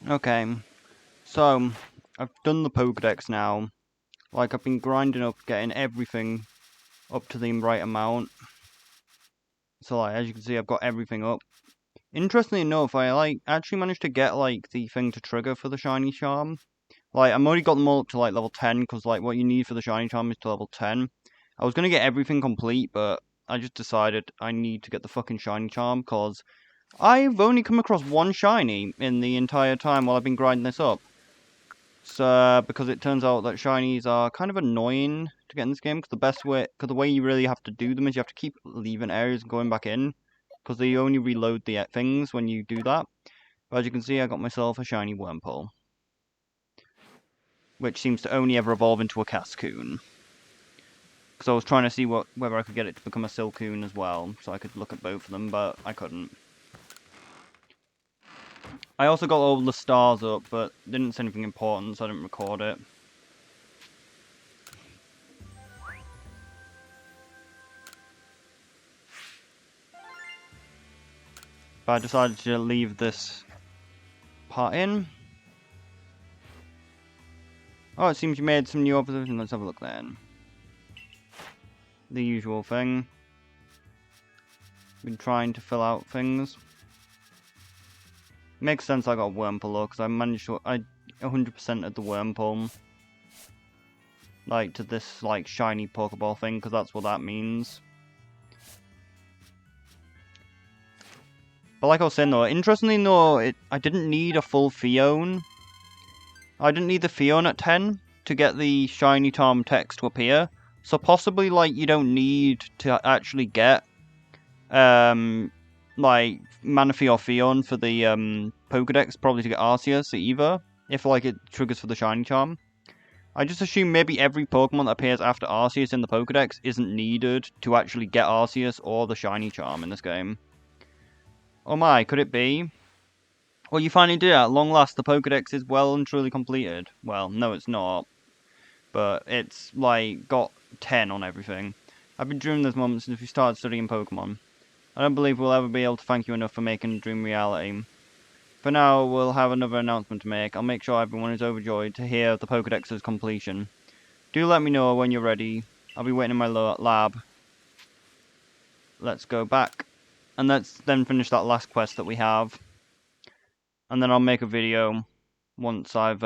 Okay, so I've done the Pokédex now. Like, I've been grinding up, getting everything up to the right amount. So, like, as you can see, I've got everything up. Interestingly enough, I, like, actually managed to get, like, the thing to trigger for the Shiny Charm. Like, I've already got them all up to, like, level 10, because, like, what you need for the Shiny Charm is to level 10. I was gonna get everything complete, but I just decided I need to get the fucking Shiny Charm, because I've only come across one Shiny in the entire time while I've been grinding this up. So, because it turns out that shinies are kind of annoying to get in this game, because the way you really have to do them is you have to keep leaving areas and going back in, because they only reload the things when you do that. But as you can see, I got myself a shiny Wurmple, which seems to only ever evolve into a Cascoon. Because I was trying to see whether I could get it to become a Silcoon as well, so I could look at both of them, but I couldn't. I also got all the stars up, but didn't say anything important, so I didn't record it. But I decided to leave this part in. Oh, it seems you made some new opposition. Let's have a look then. The usual thing. Been trying to fill out things. Makes sense I got a Wurmple though, because I managed to... I 100% of the Wurmple. Like, to this, like, shiny Pokeball thing, because that's what that means. But like I was saying though, interestingly though, I didn't need a full Fion. I didn't need the Fion at 10 to get the shiny Tom text to appear. So possibly, like, you don't need to actually get, like, Manaphy or Fion for the, Pokedex, probably to get Arceus either, if, like, it triggers for the shiny charm. I just assume maybe every Pokemon that appears after Arceus in the Pokedex isn't needed to actually get Arceus or the shiny charm in this game. Oh my, could it be? Well, you finally did it. At long last, the Pokedex is well and truly completed. Well, no, it's not. But it's, like, got 10 on everything. I've been dreaming this moment since we started studying Pokemon. I don't believe we'll ever be able to thank you enough for making the dream reality. For now, we'll have another announcement to make. I'll make sure everyone is overjoyed to hear of the Pokedex's completion. Do let me know when you're ready. I'll be waiting in my lab. Let's go back. And let's then finish that last quest that we have. And then I'll make a video once I've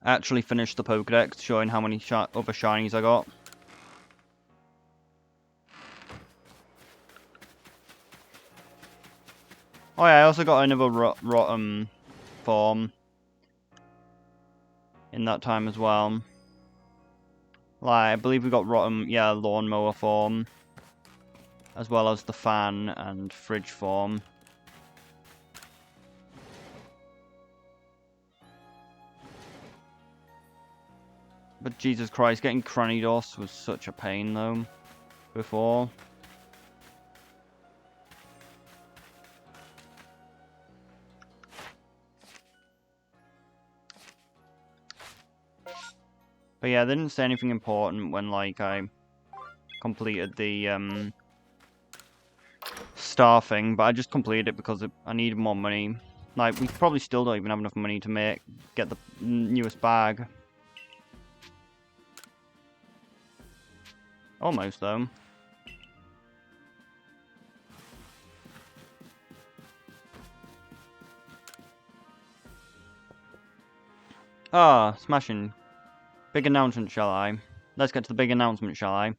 actually finished the Pokedex, showing how many other shinies I got. Oh yeah, I also got another rotem form in that time as well. Like, I believe we got rotem, yeah, lawnmower form, as well as the fan and fridge form. But Jesus Christ, getting Cranidos was such a pain though, before. But yeah, they didn't say anything important when, like, I completed the star thing, but I just completed it because I needed more money. Like, we probably still don't even have enough money to get the newest bag. Almost, though. Ah, smashing. Big announcement, shall I? Let's get to the big announcement, shall I?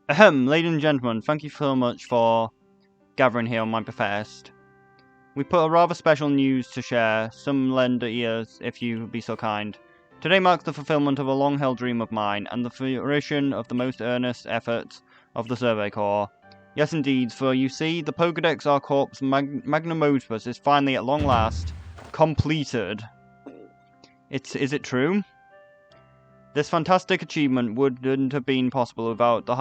Ahem, ladies and gentlemen, thank you so much for gathering here on my behest. We put a rather special news to share. Some lend ears, if you would be so kind. Today marks the fulfillment of a long-held dream of mine, and the fruition of the most earnest efforts of the Survey Corps. Yes, indeed, for you see, the Pokedex Arcorp's Magnum Opus is finally, at long last, completed. Is it true? This fantastic achievement wouldn't have been possible without the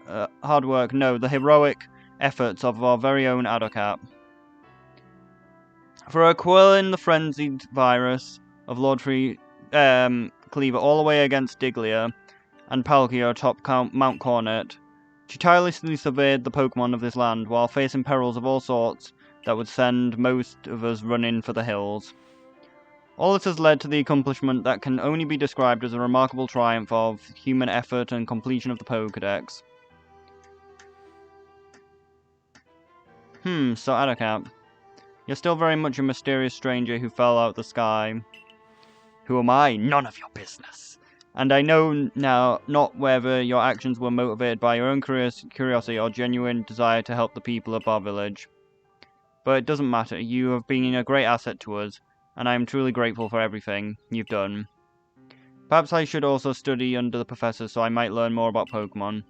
the heroic efforts of our very own Adocap. For quelling the frenzied virus of Lord Cleaver all the way against Diglia and Palkia atop Mount Cornet, She tirelessly surveyed the Pokemon of this land while facing perils of all sorts that would send most of us running for the hills. All this has led to the accomplishment that can only be described as a remarkable triumph of human effort and completion of the Pokédex. So Adacap, you're still very much a mysterious stranger who fell out of the sky. Who am I? None of your business. And I know now not whether your actions were motivated by your own curiosity or genuine desire to help the people of our village. But it doesn't matter, you have been a great asset to us, and I am truly grateful for everything you've done. Perhaps I should also study under the professor so I might learn more about Pokemon.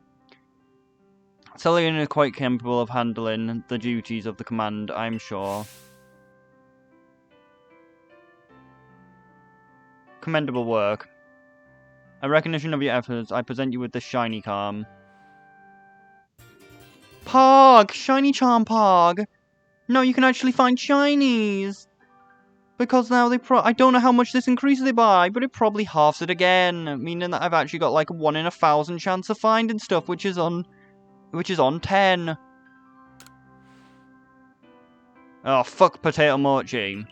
Celine is quite capable of handling the duties of the command, I'm sure. Commendable work. A recognition of your efforts, I present you with this shiny charm. Pog! Shiny charm, Pog! No, you can actually find shinies! Because now I don't know how much this increases it by, but it probably halves it again, meaning that I've actually got like a 1 in 1,000 chance of finding stuff, which is on 10. Oh, fuck potato mochi.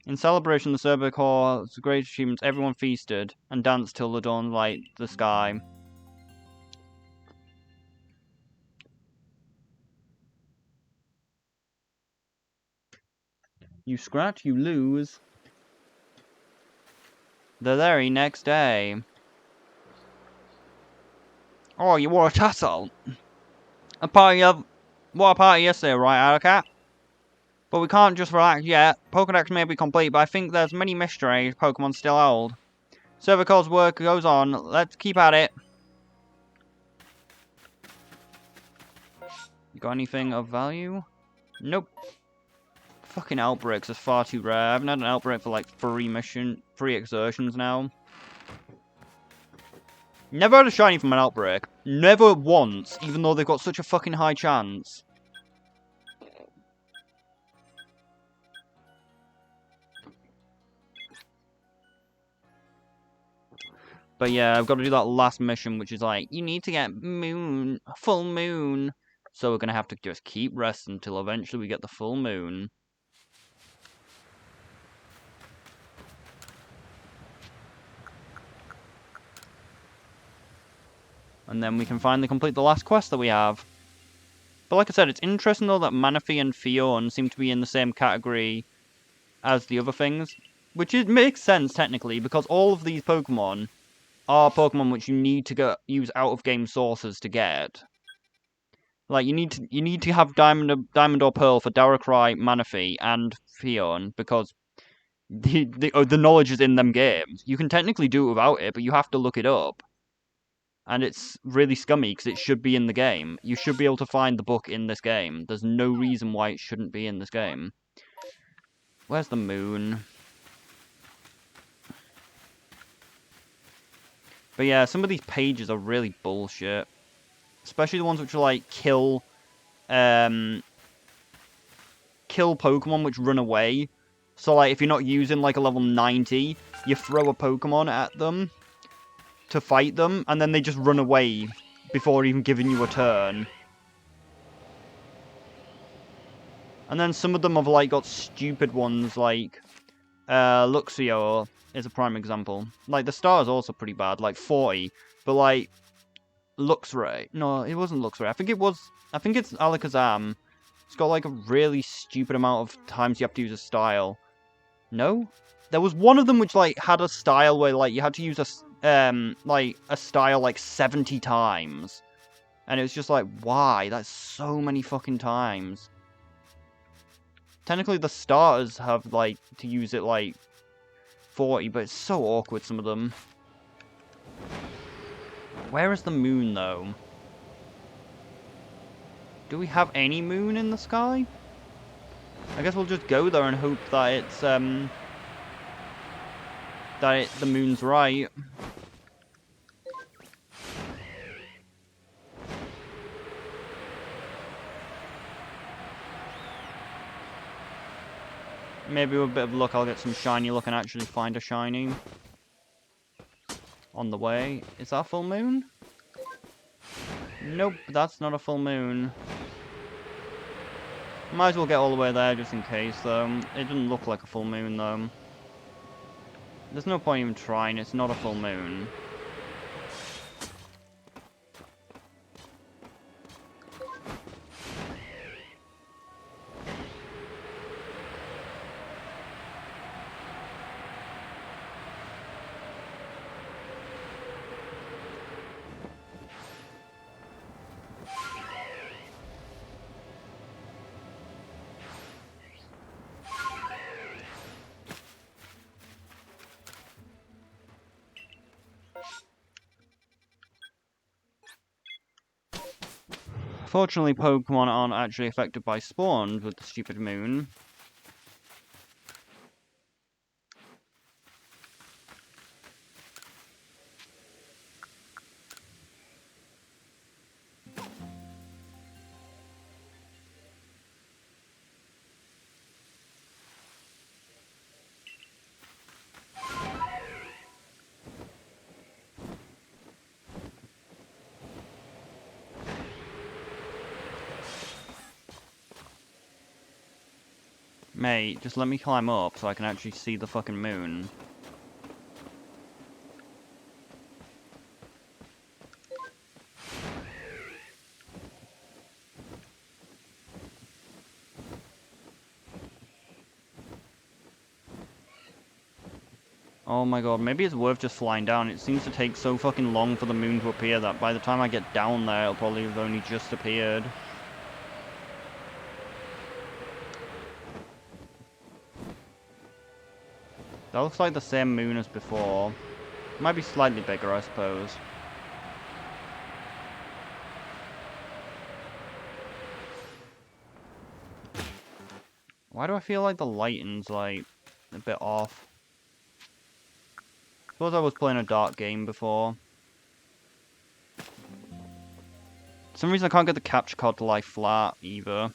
In celebration of the Cerberus Corps' great achievements, everyone feasted and danced till the dawn light the sky. You scratch, you lose. The very next day. Oh, you wore a tassel. What a party yesterday, right, Alaka? But we can't just relax yet. Pokédex may be complete, but I think there's many mysteries Pokemon still hold. Cervical's work goes on. Let's keep at it. You got anything of value? Nope. Fucking outbreaks are far too rare. I haven't had an outbreak for like 3 exertions now. Never had a shiny from an outbreak. Never once, even though they've got such a fucking high chance. But yeah, I've got to do that last mission, which is like, you need to get full moon. So we're going to have to just keep resting until eventually we get the full moon. And then we can finally complete the last quest that we have. But like I said, it's interesting though that Manaphy and Fion seem to be in the same category as the other things. Which makes sense technically, because all of these Pokemon are Pokemon which you need to use out-of-game sources to get. Like, you need to have Diamond or Pearl for Darkrai, Manaphy, and Fion, because the knowledge is in them games. You can technically do it without it, but you have to look it up. And it's really scummy, because it should be in the game. You should be able to find the book in this game. There's no reason why it shouldn't be in this game. Where's the moon? But yeah, some of these pages are really bullshit. Especially the ones which are like kill Pokemon which run away. So like if you're not using like a level 90, you throw a Pokemon at them to fight them, and then they just run away before even giving you a turn. And then some of them have like got stupid ones like Luxio is a prime example. Like the star is also pretty bad, like 40, but like Luxray. No, it wasn't Luxray. I think it's Alakazam. It's got like a really stupid amount of times you have to use a style. No? There was one of them which like had a style where like you had to use a style like 70 times. And it was just like, why? That's so many fucking times. Technically the starters have like to use it like 40, but it's so awkward, some of them. Where is the moon, though? Do we have any moon in the sky? I guess we'll just go there and hope that it's, the moon's right. Maybe with a bit of luck I'll get some shiny luck and actually find a shiny. On the way. Is that full moon? Nope, that's not a full moon. Might as well get all the way there just in case, though. It doesn't look like a full moon, though. There's no point even trying, it's not a full moon. Fortunately, Pokemon aren't actually affected by spawns with the stupid moon. Mate, just let me climb up so I can actually see the fucking moon. Oh my god, maybe it's worth just flying down. It seems to take so fucking long for the moon to appear that by the time I get down there, it'll probably have only just appeared. That looks like the same moon as before. Might be slightly bigger, I suppose. Why do I feel like the lighting's, like, a bit off? Suppose I was playing a dark game before. For some reason I can't get the capture card to lie flat, either.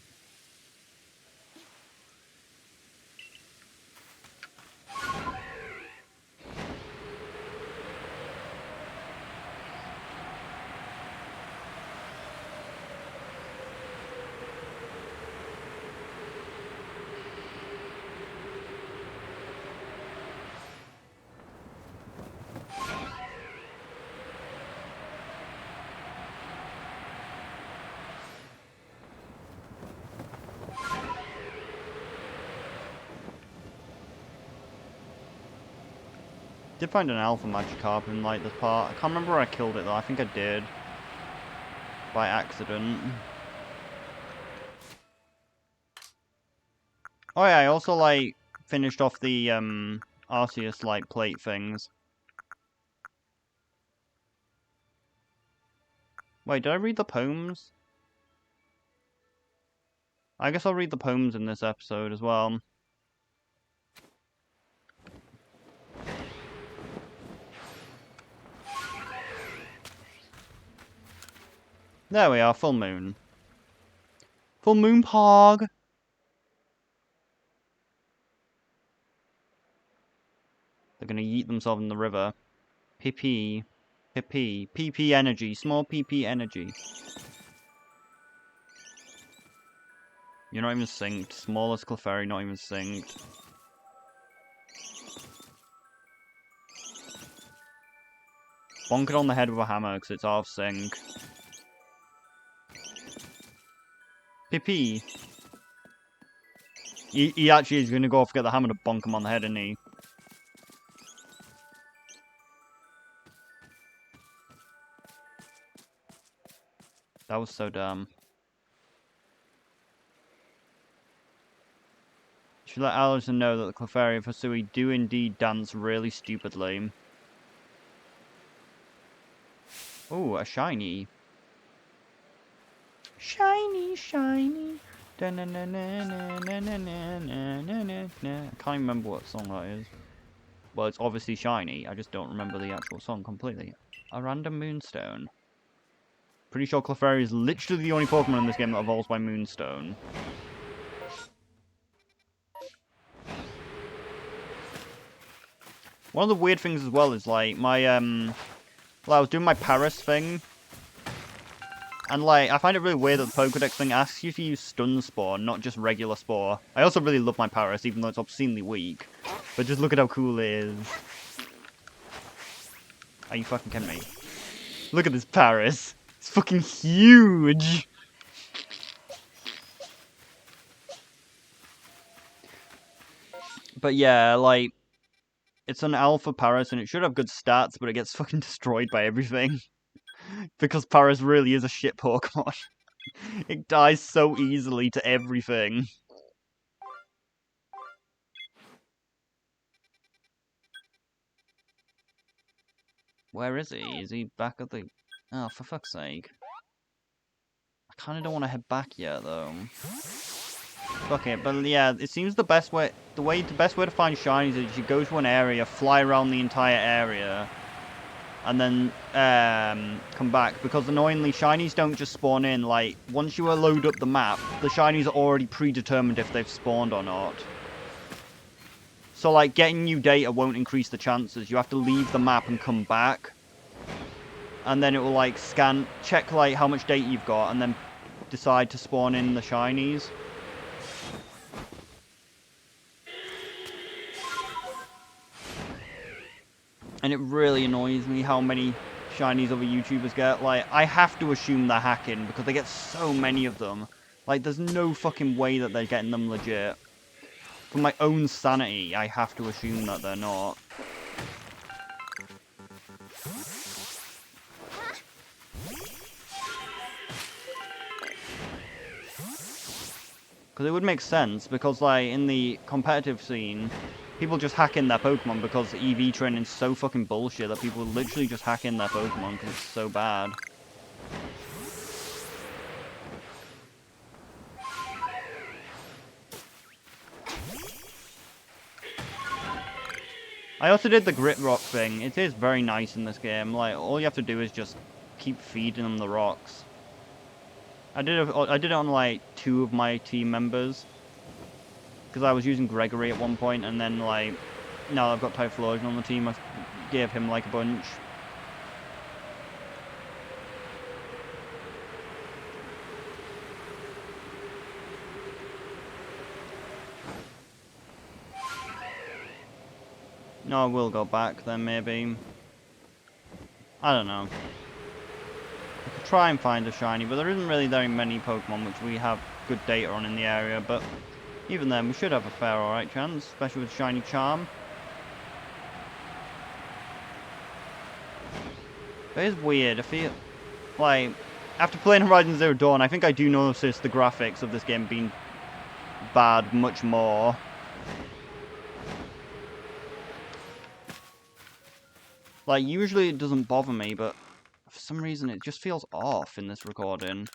Did find an alpha Magikarp in, like, this part. I can't remember where I killed it, though. I think I did. By accident. Oh yeah, I also, like, finished off the, arceus, like, plate things. Wait, did I read the poems? I guess I'll read the poems in this episode as well. There we are, full moon. Full moon pog! They're gonna yeet themselves in the river. PP. PP. PP energy. Small PP energy. You're not even synced. Smallest Clefairy, not even synced. Bonk it on the head with a hammer because it's out of sync. PP. He actually is going to go off get the hammer to bonk him on the head, isn't he? That was so dumb. Should let Allison know that the Clefairy and Hisui do indeed dance really stupidly. Ooh, a shiny. Shiny, shiny. I can't even remember what song that is. Well, it's obviously shiny. I just don't remember the actual song completely. A random moonstone. Pretty sure Clefairy is literally the only Pokemon in this game that evolves by moonstone. One of the weird things as well is, like, my, well, I was doing my Paris thing. And, like, I find it really weird that the Pokedex thing asks you to use Stun Spore, not just regular Spore. I also really love my Paris, even though it's obscenely weak. But just look at how cool it is. Are you fucking kidding me? Look at this Paris. It's fucking huge! But yeah, like, it's an alpha Paris and it should have good stats, but it gets fucking destroyed by everything. Because Paris really is a shit Pokemon. It dies so easily to everything. Where is he? Is he back at the... Oh, for fuck's sake. I kinda don't want to head back yet, though. Fuck it, but yeah, it seems the best way... The best way to find shinies is you go to an area, fly around the entire area, and then come back. Because annoyingly, shinies don't just spawn in. Like, once you load up the map, the shinies are already predetermined if they've spawned or not. So, like, getting new data won't increase the chances. You have to leave the map and come back. And then it will, like, check, like, how much data you've got, and then decide to spawn in the shinies. And it really annoys me how many shinies other YouTubers get. Like, I have to assume they're hacking, because they get so many of them. Like, there's no fucking way that they're getting them legit. For my own sanity, I have to assume that they're not. Because it would make sense, because, like, in the competitive scene, people just hack in their Pokemon because EV training is so fucking bullshit that people literally just hack in their Pokemon because it's so bad. I also did the Grit Rock thing. It is very nice in this game. Like, all you have to do is just keep feeding them the rocks. I did it on, like, 2 of my team members. Because I was using Gregory at one point, and then, like, now I've got Typhlosion on the team, I gave him, like, a bunch. No, I will go back then, maybe. I don't know. I could try and find a shiny, but there isn't really very many Pokemon which we have good data on in the area, but even then, we should have a fair alright chance, especially with Shiny Charm. But it's weird, I feel like, after playing Horizon Zero Dawn, I think I do notice the graphics of this game being bad much more. Like, usually it doesn't bother me, but for some reason it just feels off in this recording.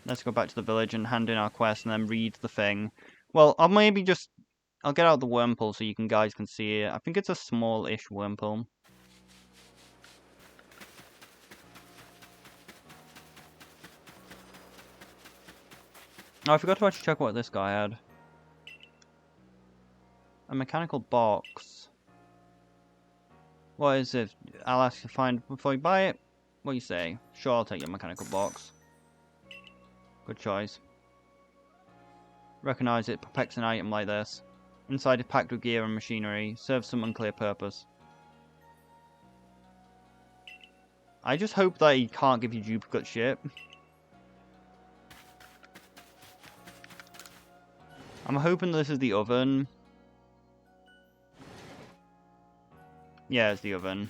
Let's go back to the village and hand in our quest and then read the thing. Well, I'll get out the Wurmple so you guys can see it. I think it's a small-ish Wurmple. Oh, I forgot to actually check what this guy had. A mechanical box. What is it? I'll ask you to find before you buy it. What do you say? Sure, I'll take your mechanical box. Good choice. Recognize it, perplex an item like this. Inside is packed with gear and machinery. Serves some unclear purpose. I just hope that he can't give you duplicate shit. I'm hoping this is the oven. Yeah, it's the oven.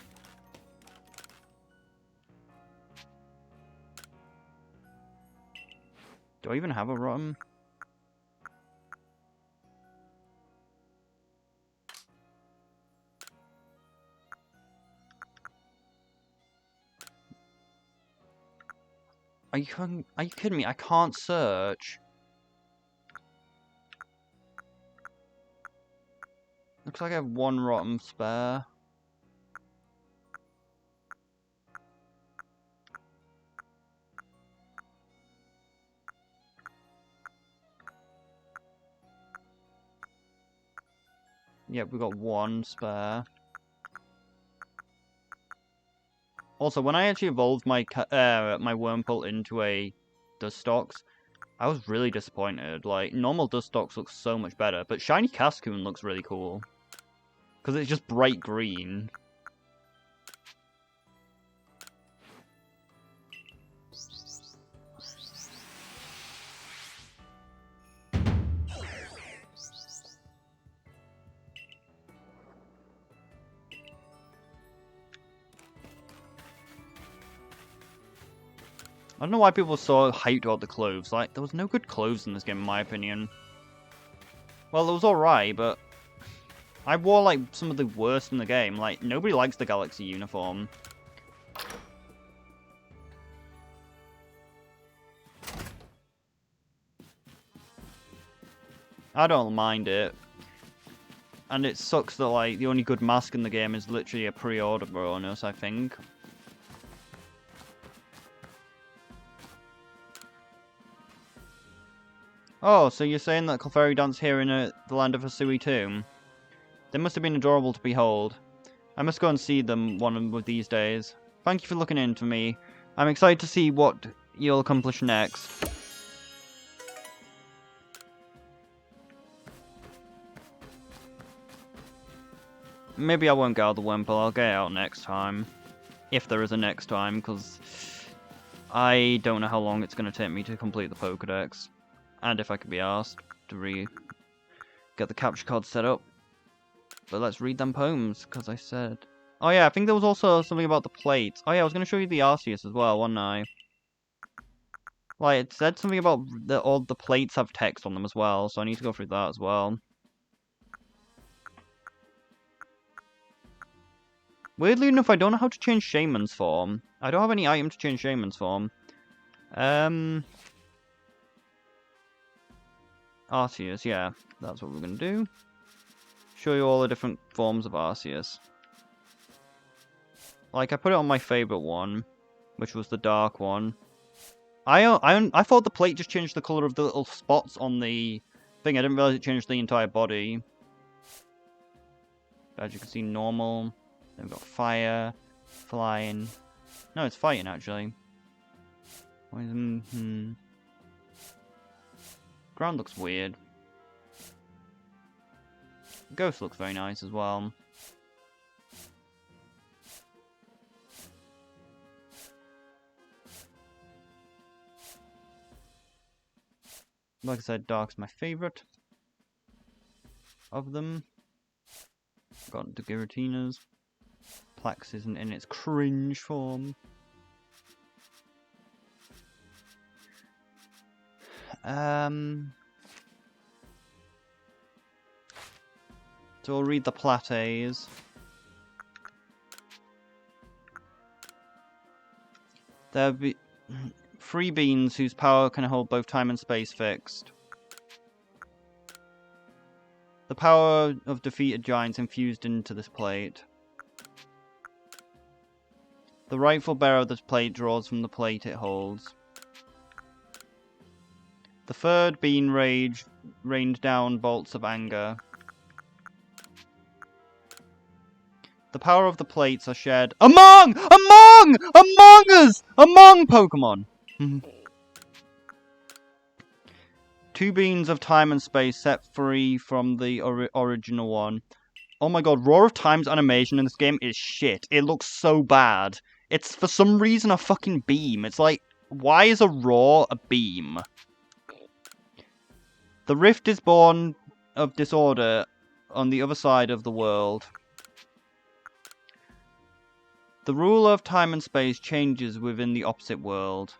Do I even have a rotten? Are you kidding me? I can't search. Looks like I have 1 rotten spare. Yep, we got one spare. Also, when I actually evolved my my Wurmple into a Dustox, I was really disappointed. Like, normal Dustox looks so much better, but Shiny Cascoon looks really cool. Because it's just bright green. I don't know why people were so hyped about the clothes. Like, there was no good clothes in this game, in my opinion. Well, it was alright, but I wore, like, some of the worst in the game. Like, nobody likes the Galaxy uniform. I don't mind it. And it sucks that, like, the only good mask in the game is literally a pre-order bonus, I think. Oh, so you're saying that Clefairy dance here in the land of Hisui too? They must have been adorable to behold. I must go and see them one of these days. Thank you for looking into me. I'm excited to see what you'll accomplish next. Maybe I won't get out the Wimple, I'll get it out next time. If there is a next time, because I don't know how long it's going to take me to complete the Pokédex. And if I could be asked to get the capture card set up. But let's read them poems, because I said... Oh yeah, I think there was also something about the plates. Oh yeah, I was going to show you the Arceus as well, wasn't I? Like, it said something about all the plates have text on them as well, so I need to go through that as well. Weirdly enough, I don't know how to change Shaman's form. I don't have any item to change Shaman's form. Arceus, yeah. That's what we're going to do. Show you all the different forms of Arceus. Like, I put it on my favourite one, which was the dark one. I thought the plate just changed the colour of the little spots on the thing. I didn't realise it changed the entire body. As you can see, normal. Then we've got fire, flying. No, it's fighting, actually. Ground looks weird. Ghost looks very nice as well. Like I said, Dark's my favourite of them. Got the Giratinas. Plax isn't in its cringe form. So we'll read the plates. There'll be 3 beans whose power can hold both time and space fixed. The power of defeated giants infused into this plate. The rightful bearer of this plate draws from the plate it holds. The 3rd bean rained down bolts of anger. The power of the plates are shared among Pokémon. 2 beans of time and space set free from the original one. Oh my god, Roar of Time's animation in this game is shit. It looks so bad. It's for some reason a fucking beam. It's like, why is a roar a beam? The rift is born of disorder on the other side of the world. The rule of time and space changes within the opposite world.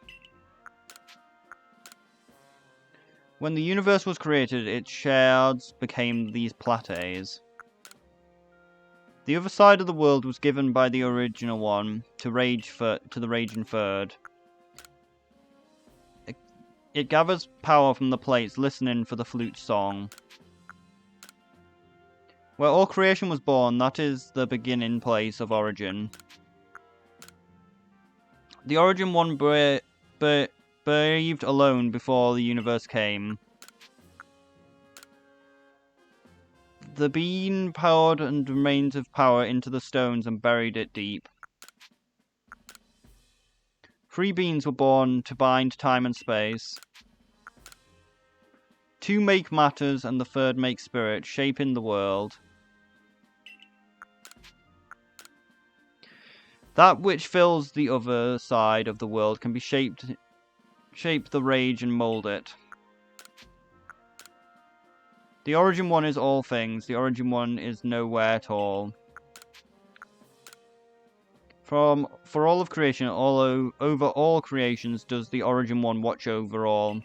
When the universe was created, its shards became these plates. The other side of the world was given by the original one to the Raging Third. It gathers power from the plates, listening for the flute song. Where all creation was born, that is the beginning place of origin. The origin one breathed alone before the universe came. The bean poured and remains of power into the stones and buried it deep. 3 beans were born to bind time and space. 2 make matters and the 3rd make spirit, shaping the world. That which fills the other side of the world can be shape the rage and mold it. The origin one is all things, the origin one is nowhere at all. For all of creation, over all creations does the origin one watch over all.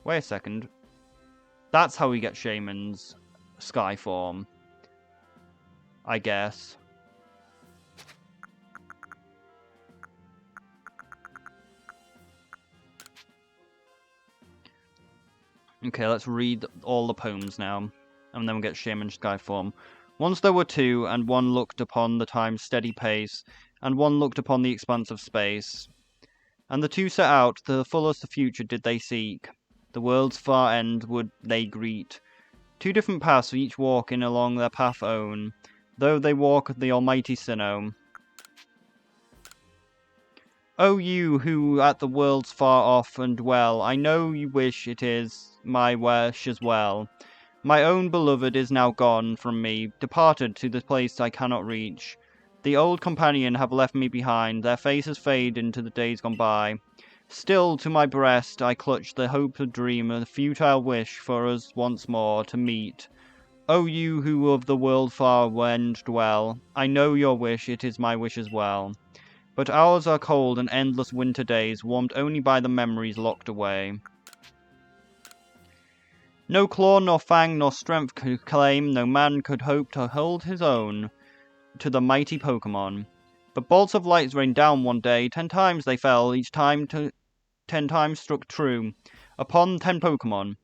Wait a second. That's how we get Shaman's sky form, I guess. Okay, let's read all the poems now, and then we'll get Shaman's sky form. Once there were 2, and one looked upon the time's steady pace, and one looked upon the expanse of space. And the 2 set out, the fullest future did they seek, the world's far end would they greet. 2 different paths, each walking along their path own, though they walk the almighty Sinnoh. O you who at the world's far off and dwell, I know you wish it is my wish as well. My own beloved is now gone from me, departed to the place I cannot reach. The old companion have left me behind, their faces fade into the days gone by. Still to my breast I clutch the hope of dream, a futile wish for us once more to meet. O you who of the world far end dwell, I know your wish, it is my wish as well. But ours are cold and endless winter days, warmed only by the memories locked away. No claw nor fang nor strength could claim, no man could hope to hold his own to the mighty Pokémon. But bolts of light rained down one day, 10 times they fell, each time 10 times struck true, upon 10 Pokémon.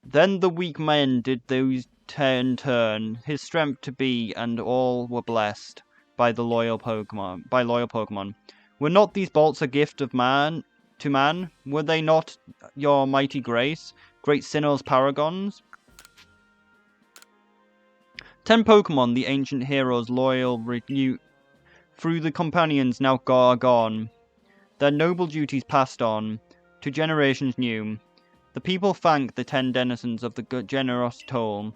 Then the weak men did those 10 turn, his strength to be, and all were blessed by loyal Pokémon. Were not these bolts a gift of man to man? Were they not your mighty grace, great Sinnoh's paragons? 10 Pokémon, the ancient heroes loyal renew, through the companions now gone, their noble duties passed on to generations new. The people thank the 10 denizens of the generous toll,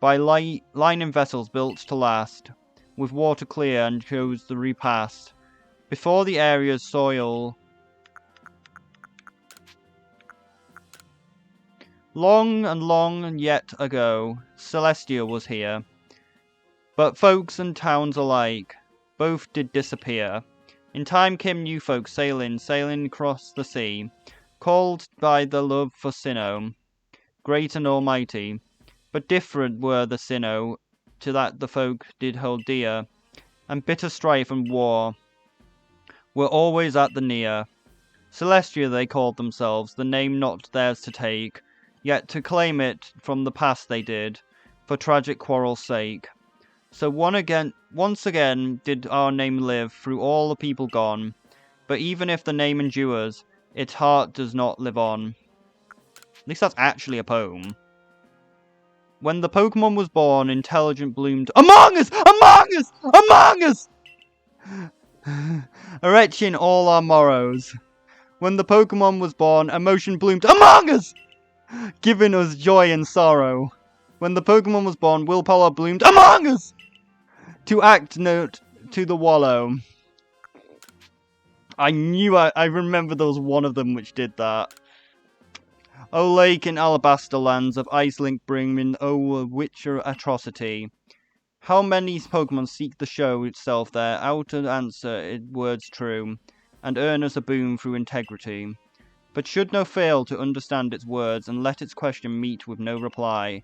by lining vessels built to last, with water clear and chose the repast. Before the area's soil, long and yet ago, Celestia was here. But folks and towns alike, both did disappear. In time came new folks sailing across the sea, called by the love for Sinnoh, great and almighty. But different were the Sinnoh, to that the folk did hold dear, and bitter strife and war were always at the near. Celestia they called themselves, the name not theirs to take, yet to claim it from the past they did, for tragic quarrel's sake. So once again did our name live through all the people gone, but even if the name endures, its heart does not live on. At least that's actually a poem. When the Pokemon was born, intelligent bloomed among us! Among us! Among us! Enriching all our morrows. When the Pokemon was born, emotion bloomed among us! Giving us joy and sorrow. When the Pokemon was born, willpower bloomed among us! To act note to the wallow. I knew I remember there was one of them which did that. O lake in alabaster lands of ice link bringing, O witcher atrocity. How many Pokemon seek the show itself there, out to answer in words true, and earn us a boon through integrity. But should no fail to understand its words, and let its question meet with no reply,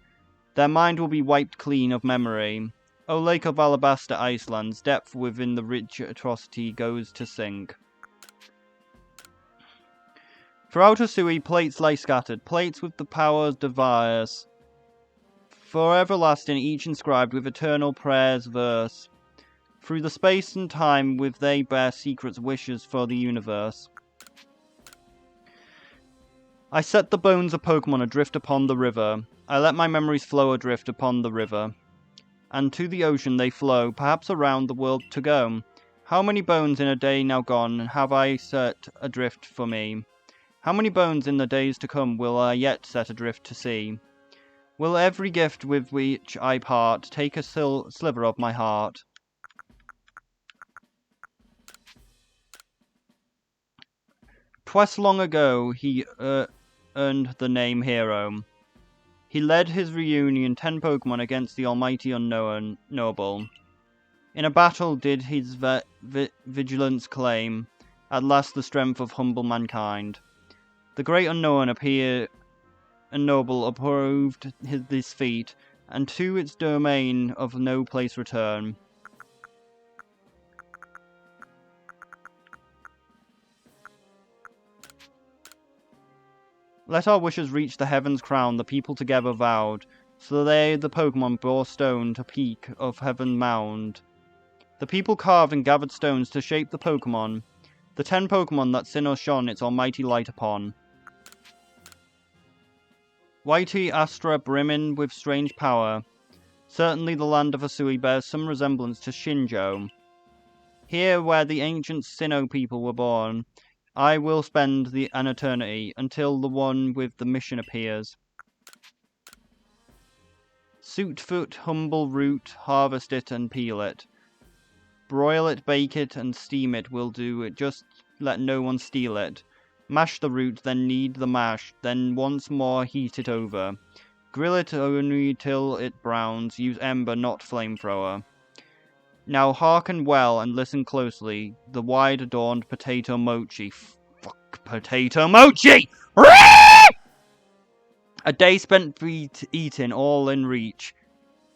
their mind will be wiped clean of memory. O lake of alabaster icelands, depth within the rich atrocity goes to sink. Throughout Arceus, plates lay scattered, plates with the powers diverse, for everlasting each inscribed with eternal prayers verse. Through the space and time with they bear secrets wishes for the universe. I set the bones of Pokemon adrift upon the river. I let my memories flow adrift upon the river. And to the ocean they flow, perhaps around the world to go. How many bones in a day now gone have I set adrift for me? How many bones in the days to come will I yet set adrift to sea? Will every gift with which I part take a sliver of my heart? Twice long ago he earned the name Hero. He led his reunion 10 Pokemon against the almighty unknown noble. In a battle did his vigilance claim, at last the strength of humble mankind. The great unknown appeared, and noble approved this feat, and to its domain of no place return. Let our wishes reach the heaven's crown, the people together vowed, so they the Pokemon bore stone to peak of heaven mound. The people carved and gathered stones to shape the Pokemon, the 10 Pokemon that Sinnoh shone its almighty light upon. Whitey Astra brimming with strange power. Certainly the land of Asui bears some resemblance to Shinjo. Here where the ancient Sinnoh people were born, I will spend an eternity, until the one with the mission appears. Suitfoot, humble root, harvest it and peel it. Broil it, bake it, and steam it will do it, just let no one steal it. Mash the root, then knead the mash, then once more heat it over. Grill it only till it browns, use ember, not flamethrower. Now hearken well and listen closely, the wide-adorned potato mochi. Fuck potato mochi! A day spent eating all in reach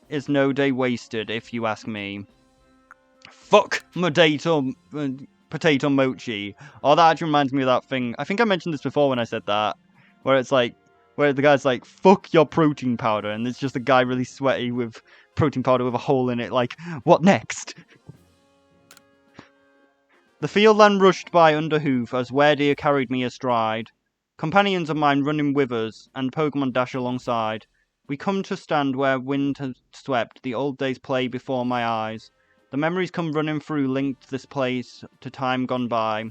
is no day wasted, if you ask me. Fuck potato mochi. Oh, that actually reminds me of that thing. I think I mentioned this before when I said that. Where it's like, where the guy's like, fuck your protein powder. And it's just a guy really sweaty with protein powder with a hole in it. Like, what next? The field land rushed by under hoof as Werdeer carried me astride. Companions of mine running with us, and Pokemon dash alongside. We come to stand where wind has swept the old days play before my eyes. The memories come running through, linked this place to time gone by.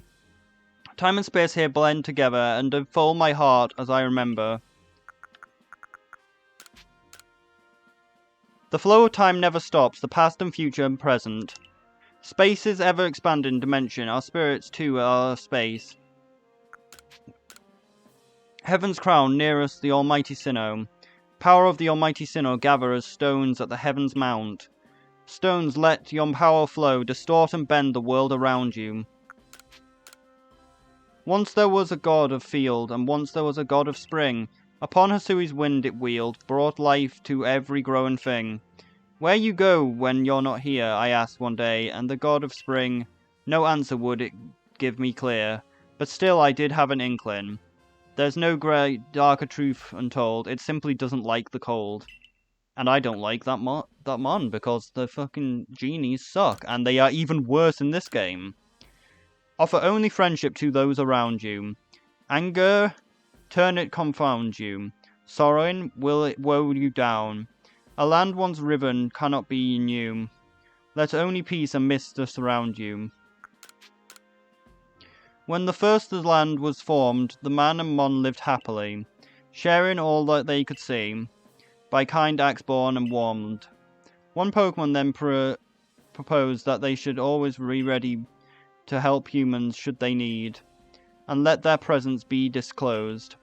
Time and space here blend together and unfold my heart as I remember. The flow of time never stops, the past and future and present. Space is ever expanding dimension, our spirits too are space. Heaven's crown, near us the almighty Sinnoh. Power of the almighty Sinnoh gather as stones at the heaven's mount. Stones, let yon power flow, distort and bend the world around you. Once there was a god of field, and once there was a god of spring. Upon Hisui's wind it wheeled, brought life to every growing thing. Where you go when you're not here, I asked one day, and the god of spring, no answer would it give me clear, but still I did have an inkling. There's no great darker truth untold, it simply doesn't like the cold. And I don't like that mon because the fucking genies suck, and they are even worse in this game. Offer only friendship to those around you. Anger, turn it confound you. Sorrowing, will it woe you down. A land once riven cannot be new. Let only peace and mist surround you. When the first land was formed, the man and mon lived happily, sharing all that they could see, by kind acts born and warmed. One Pokemon then proposed that they should always be ready to help humans should they need, and let their presence be disclosed.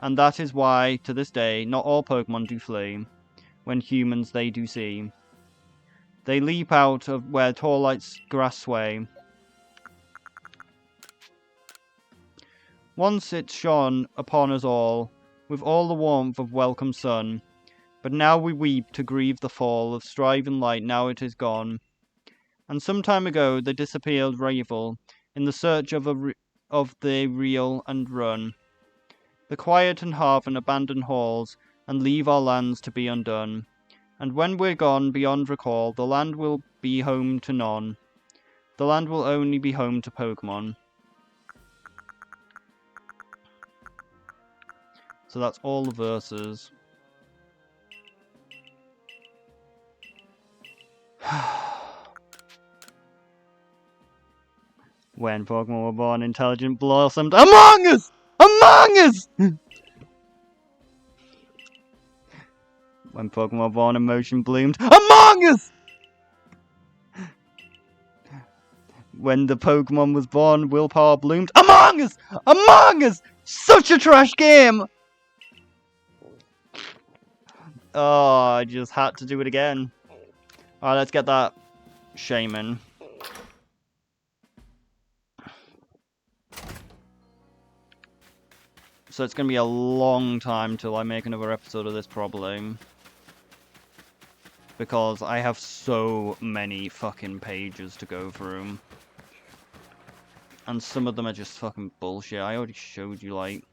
And that is why, to this day, not all Pokemon do flee, when humans they do see. They leap out of where tall lights grass sway. Once it shone upon us all, with all the warmth of welcome sun, but now we weep to grieve the fall of striving light, now it is gone. And some time ago the disappeared rival, in the search of the real and run. The quiet and hearth and abandoned halls, and leave our lands to be undone. And when we're gone beyond recall, the land will be home to none. The land will only be home to Pokemon. So that's all the verses. When Pokemon were born, intelligent blossomed among us! Among us! When Pokemon were born, emotion bloomed among us! When the Pokemon was born, willpower bloomed among us! Among us! Such a trash game! Oh, I just had to do it again. Alright, let's get that Shaman. So it's going to be a long time till I make another episode of this, probably. Because I have so many fucking pages to go through. And some of them are just fucking bullshit. I already showed you, like...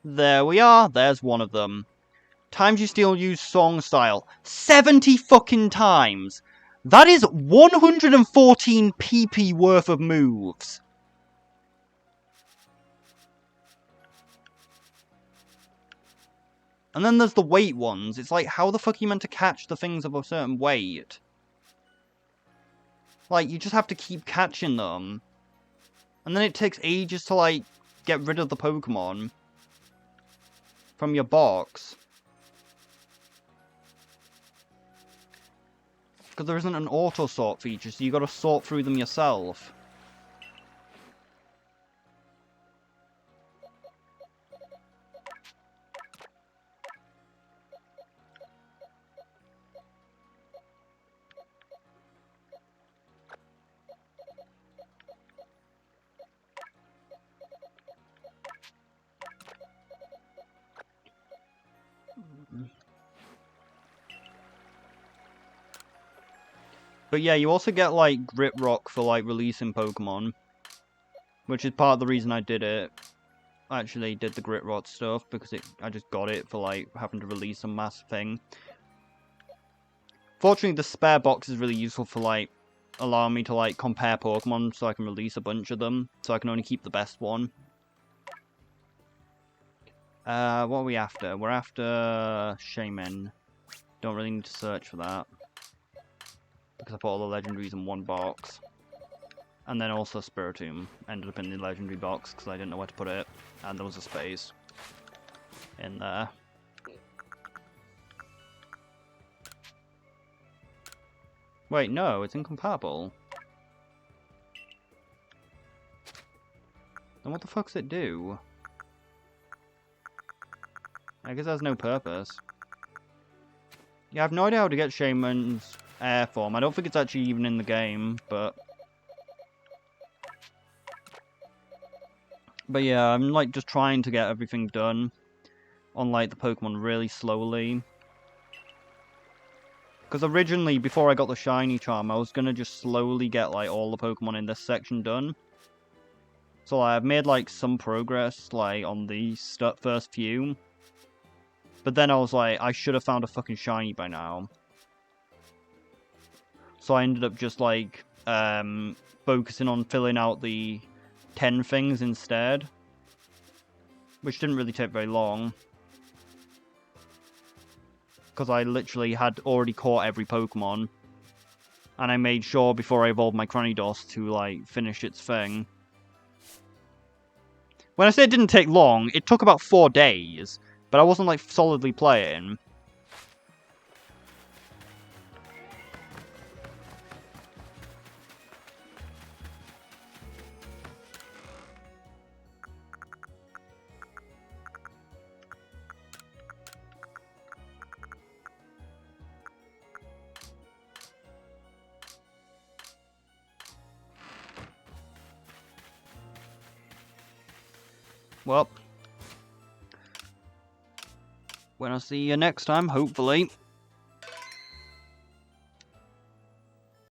There we are. There's one of them. Times you still use song style. 70 fucking times! That is 114 PP worth of moves. And then there's the weight ones. It's like, how the fuck are you meant to catch the things of a certain weight? Like, you just have to keep catching them. And then it takes ages to, like, get rid of the Pokemon from your box. Because there isn't an auto-sort feature, so you gotta sort through them yourself. But yeah, you also get, like, Grip Rock for, like, releasing Pokemon. Which is part of the reason I did it. I actually did the Grit Rock stuff, because I just got it for, like, having to release a mass thing. Fortunately, the spare box is really useful for, like, allowing me to, like, compare Pokemon, so I can release a bunch of them. So I can only keep the best one. What are we after? We're after Shaman. Don't really need to search for that. Because I put all the legendaries in one box. And then also Spiritomb ended up in the legendary box because I didn't know where to put it. And there was a space in there. Wait, no, it's incompatible. Then what the fuck does it do? I guess it has no purpose. Yeah, I have no idea how to get Shaman's air form. I don't think it's actually even in the game, but... But yeah, I'm like just trying to get everything done on like the Pokemon really slowly. Because originally, before I got the Shiny Charm, I was gonna just slowly get like all the Pokemon in this section done. So like, I've made like some progress like on the first few. But then I was like, I should have found a fucking Shiny by now. So I ended up just like focusing on filling out the 10 things instead. Which didn't really take very long. Because I literally had already caught every Pokemon. And I made sure before I evolved my Cranidos to like finish its thing. When I say it didn't take long, it took about 4 days. But I wasn't like solidly playing. Well, when I see you next time, hopefully,